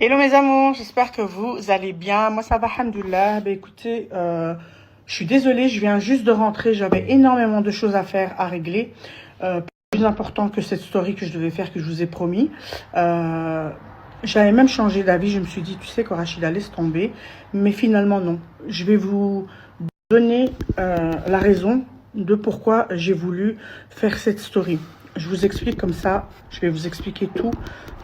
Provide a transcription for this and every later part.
Hello mes amours, j'espère que vous allez bien. Moi ça va, alhamdoulilah. Ben écoutez, je suis désolée, je viens juste de rentrer. J'avais énormément de choses à faire, à régler. Plus important que cette story que je devais faire, que je vous ai promis. Euh, J'avais même changé d'avis. Je me suis dit, tu sais quoi, Rachida, laisse tomber. Mais finalement non. Je vais vous donner la raison de pourquoi j'ai voulu faire cette story. Je vous explique comme ça, je vais vous expliquer tout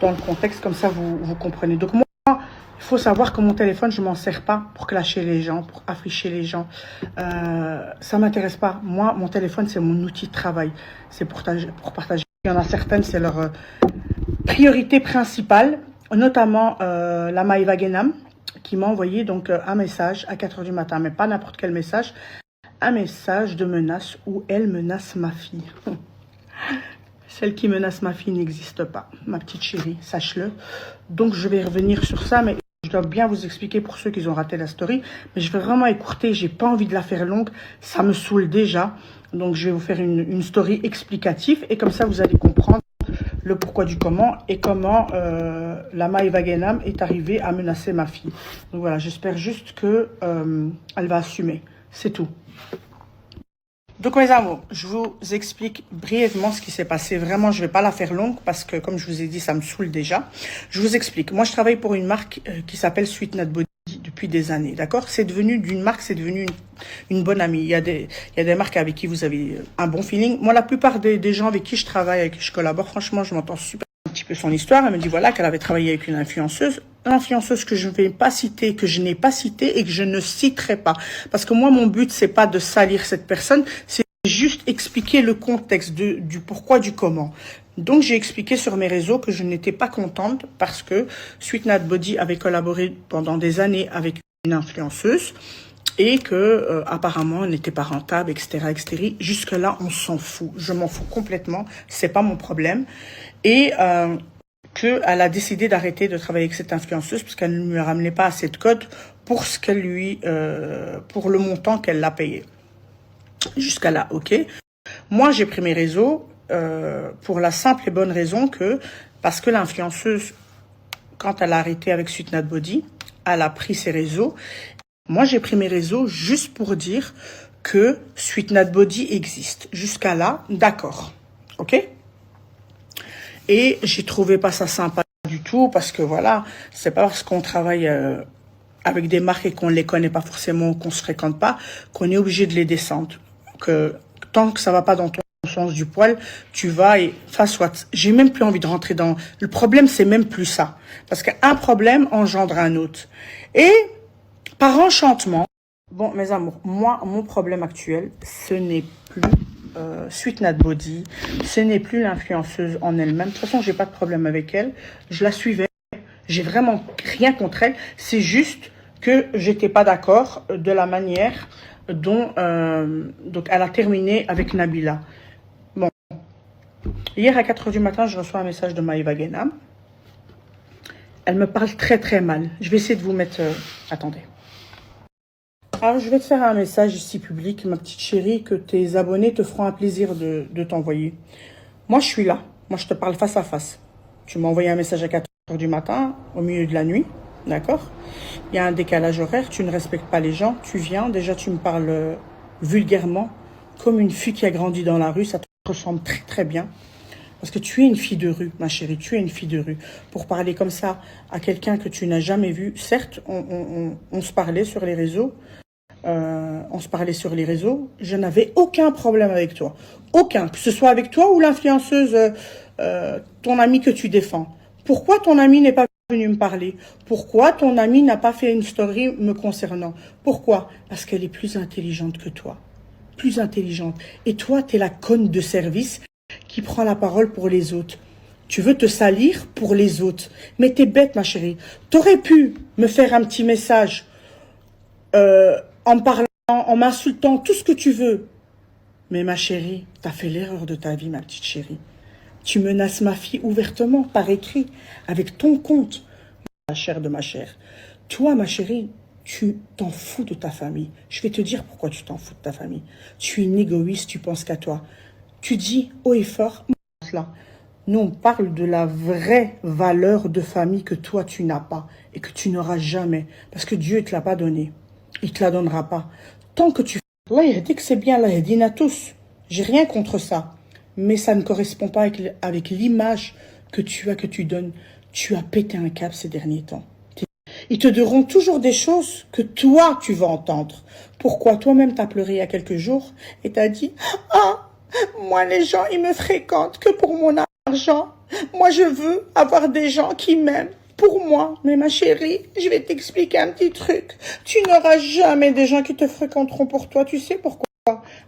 dans le contexte, comme ça vous comprenez. Donc moi, il faut savoir que mon téléphone, je m'en sers pas pour clasher les gens, pour afficher les gens. Ça m'intéresse pas. Moi, mon téléphone, c'est mon outil de travail. C'est pour partager. Il y en a certaines, c'est leur priorité principale, notamment la Maïva Genam, qui m'a envoyé donc un message à 4 h du matin, mais pas n'importe quel message, un message de menace où elle menace ma fille. Celle qui menace ma fille n'existe pas, ma petite chérie, sache-le. Donc je vais revenir sur ça, mais je dois bien vous expliquer pour ceux qui ont raté la story. Mais je vais vraiment écourter, j'ai pas envie de la faire longue, ça me saoule déjà. Donc je vais vous faire une story explicative et comme ça vous allez comprendre le pourquoi du comment et comment la Maïva Genam est arrivée à menacer ma fille. Donc voilà, j'espère juste que elle va assumer, c'est tout. Donc mes amours, je vous explique brièvement ce qui s'est passé. Vraiment, je vais pas la faire longue parce que, comme je vous ai dit, ça me saoule déjà. Je vous explique. Moi, je travaille pour une marque qui s'appelle Sweet Nut Body depuis des années, d'accord? C'est devenu d'une marque, c'est devenu une bonne amie. Il y a des marques avec qui vous avez un bon feeling. Moi, la plupart des gens avec qui je travaille, avec qui je collabore, franchement, je m'entends super un petit peu son histoire. Elle me dit voilà qu'elle avait travaillé avec une influenceuse que je ne vais pas citer, que je n'ai pas citée et que je ne citerai pas. Parce que moi, mon but, c'est pas de salir cette personne, c'est juste expliquer le contexte du pourquoi, du comment. Donc, j'ai expliqué sur mes réseaux que je n'étais pas contente parce que Sweet Nut Body avait collaboré pendant des années avec une influenceuse et que apparemment elle n'était pas rentable, etc., etc. Jusque là, on s'en fout. Je m'en fous complètement. C'est pas mon problème. Et qu'elle a décidé d'arrêter de travailler avec cette influenceuse parce qu'elle ne lui ramenait pas assez de code pour ce qu'elle pour le montant qu'elle l'a payé. Jusqu'à là, ok. Moi, j'ai pris mes réseaux pour la simple et bonne raison que parce que l'influenceuse, quand elle a arrêté avec Sweet Nut Body, elle a pris ses réseaux. Moi, j'ai pris mes réseaux juste pour dire que Sweet Nut Body existe. Jusqu'à là, d'accord, ok. Et j'ai trouvé pas ça sympa du tout parce que voilà, c'est pas parce qu'on travaille avec des marques et qu'on les connaît pas forcément, qu'on se fréquente pas, qu'on est obligé de les descendre. Que tant que ça va pas dans ton sens du poil, tu vas et enfin soit. J'ai même plus envie de rentrer dans. Le problème, c'est même plus ça, parce qu'un problème engendre un autre. Et par enchantement, bon, mes amours, moi, mon problème actuel, ce n'est plus Sweet Nut Body, ce n'est plus l'influenceuse en elle-même. De toute façon, j'ai pas de problème avec elle. Je la suivais. J'ai vraiment rien contre elle. C'est juste que j'étais pas d'accord de la manière dont donc elle a terminé avec Nabila. Bon, hier à 4 h du matin, je reçois un message de Maïva Genam. Elle me parle très très mal. Je vais essayer de vous mettre. Attendez. Alors, je vais te faire un message ici public, ma petite chérie, que tes abonnés te feront un plaisir de t'envoyer. Moi, je suis là. Moi, je te parle face à face. Tu m'as envoyé un message à 4 h du matin, au milieu de la nuit. D'accord? Il y a un décalage horaire, tu ne respectes pas les gens, tu viens, déjà tu me parles vulgairement, comme une fille qui a grandi dans la rue, ça te ressemble très très bien. Parce que tu es une fille de rue, ma chérie, tu es une fille de rue. Pour parler comme ça à quelqu'un que tu n'as jamais vu, certes, on se parlait sur les réseaux, je n'avais aucun problème avec toi. Aucun, que ce soit avec toi ou l'influenceuse, ton amie que tu défends. Pourquoi ton amie n'est pas venue me parler? Pourquoi ton amie n'a pas fait une story me concernant? Pourquoi? Parce qu'elle est plus intelligente que toi. Plus intelligente. Et toi, t'es la conne de service qui prend la parole pour les autres. Tu veux te salir pour les autres. Mais t'es bête, ma chérie. T'aurais pu me faire un petit message en me parlant, en m'insultant, tout ce que tu veux. Mais ma chérie, t'as fait l'erreur de ta vie, ma petite chérie. Tu menaces ma fille ouvertement, par écrit, avec ton compte. Ma chère de ma chère. Toi, ma chérie, tu t'en fous de ta famille. Je vais te dire pourquoi tu t'en fous de ta famille. Tu es une égoïste, tu penses qu'à toi. Tu dis haut et fort, là. Nous, on parle de la vraie valeur de famille que toi, tu n'as pas et que tu n'auras jamais. Parce que Dieu ne te l'a pas donné. Il ne te la donnera pas. Tant que tu... Allah, il dit que c'est bien, Allah, il dit à tous. J'ai rien contre ça. Mais ça ne correspond pas avec l'image que tu as, que tu donnes. Tu as pété un câble ces derniers temps. Ils te diront toujours des choses que toi, tu vas entendre. Pourquoi toi-même, t'as pleuré il y a quelques jours et t'as dit « Ah, moi, les gens, ils me fréquentent que pour mon argent. Moi, je veux avoir des gens qui m'aiment pour moi. » Mais ma chérie, je vais t'expliquer un petit truc. Tu n'auras jamais des gens qui te fréquenteront pour toi. Tu sais pourquoi?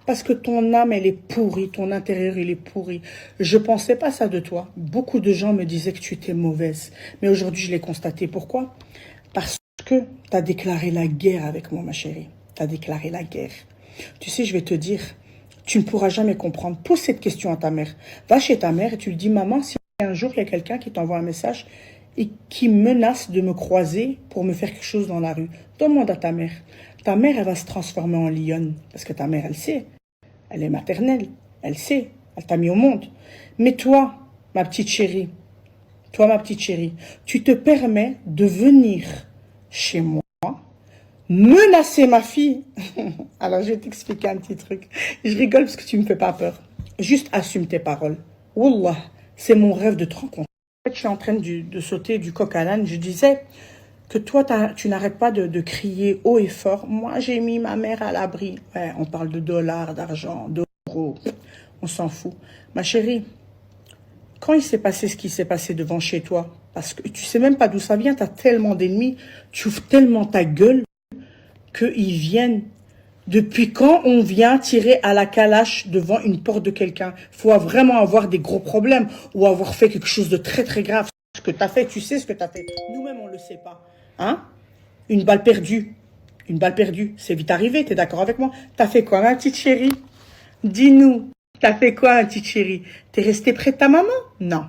Parce que ton âme, elle est pourrie. Ton intérieur, il est pourri. Je pensais pas ça de toi. Beaucoup de gens me disaient que tu étais mauvaise. Mais aujourd'hui, je l'ai constaté. Pourquoi? Parce que tu as déclaré la guerre avec moi, ma chérie. Tu as déclaré la guerre. Tu sais, je vais te dire, tu ne pourras jamais comprendre. Pose cette question à ta mère. Va chez ta mère et tu lui dis, maman, si un jour il y a quelqu'un qui t'envoie un message et qui menace de me croiser pour me faire quelque chose dans la rue, demande à ta mère. Ta mère, elle va se transformer en lionne. Parce que ta mère, elle sait. Elle est maternelle. Elle sait. Elle t'a mis au monde. Mais toi, ma petite chérie, tu te permets de venir chez moi, menacer ma fille. Alors, je vais t'expliquer un petit truc. Je rigole parce que tu me fais pas peur. Juste assume tes paroles. Wallah, c'est mon rêve de te rencontrer. En fait, je suis en train de sauter du coq à l'âne. Je disais que toi, tu n'arrêtes pas de crier haut et fort. Moi, j'ai mis ma mère à l'abri. Ouais, on parle de dollars, d'argent, d'euros. On s'en fout. Ma chérie, quand il s'est passé ce qui s'est passé devant chez toi, parce que tu sais même pas d'où ça vient, tu as tellement d'ennemis, tu ouvres tellement ta gueule qu'ils viennent. Depuis quand on vient tirer à la calache devant une porte de quelqu'un? Faut vraiment avoir des gros problèmes ou avoir fait quelque chose de très très grave. Ce que tu as fait, tu sais ce que tu as fait. Nous-mêmes, on ne le sait pas. Hein? Une balle perdue. Une balle perdue. C'est vite arrivé, tu es d'accord avec moi? Tu as fait quoi, ma petite chérie? Dis-nous. T'as fait quoi, ma petite chérie? T'es restée près de ta maman? Non.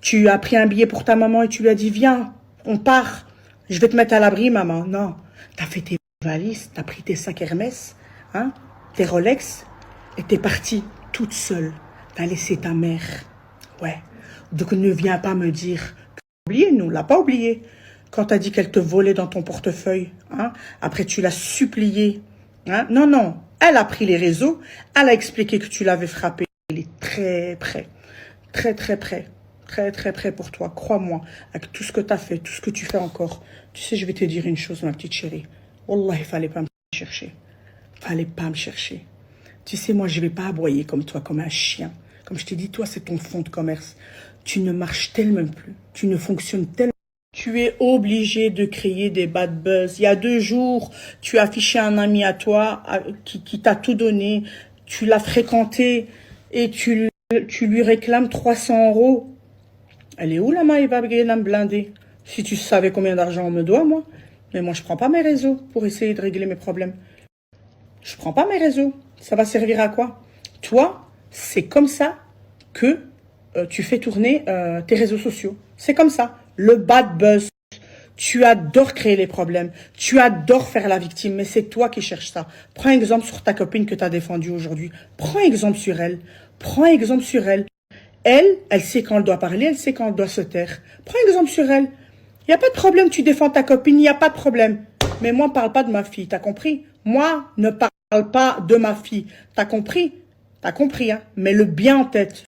Tu as pris un billet pour ta maman et tu lui as dit, viens, on part. Je vais te mettre à l'abri, maman. Non. T'as fait tes valises, t'as pris tes sacs Hermès, hein, tes Rolex, et t'es partie toute seule. T'as laissé ta mère. Ouais. Donc ne viens pas me dire que t'as oublié, nous, on l'a pas oublié. Quand t'as dit qu'elle te volait dans ton portefeuille, hein, après tu l'as supplié. Hein? Non, non. Elle a pris les réseaux, elle a expliqué que tu l'avais frappé. Il est très près, très très près, très très près pour toi. Crois-moi, avec tout ce que tu as fait, tout ce que tu fais encore. Tu sais, je vais te dire une chose, ma petite chérie. Wallah, il fallait pas me chercher. Fallait pas me chercher. Tu sais, moi, je vais pas aboyer comme toi, comme un chien. Comme je t'ai dit, toi, c'est ton fonds de commerce. Tu ne marches tellement plus. Tu ne fonctionnes tellement. Tu es obligé de créer des bad buzz. Il y a 2 jours, tu as affiché un ami à toi qui t'a tout donné. Tu l'as fréquenté et tu lui réclames 300 €. Elle est où la Maïva me blindée? Si tu savais combien d'argent on me doit, moi. Mais moi, je prends pas mes réseaux pour essayer de régler mes problèmes. Je prends pas mes réseaux. Ça va servir à quoi? Toi, c'est comme ça que tu fais tourner tes réseaux sociaux. C'est comme ça. Le bad buzz. Tu adores créer les problèmes. Tu adores faire la victime, mais c'est toi qui cherches ça. Prends exemple sur ta copine que tu as défendue aujourd'hui. Prends exemple sur elle. Prends exemple sur elle. Elle sait quand elle doit parler, elle sait quand elle doit se taire. Prends exemple sur elle. Il n'y a pas de problème, tu défends ta copine, il n'y a pas de problème. Mais moi, ne parle pas de ma fille, t'as compris? Moi, ne parle pas de ma fille. T'as compris? T'as compris, hein? Mets le bien en tête.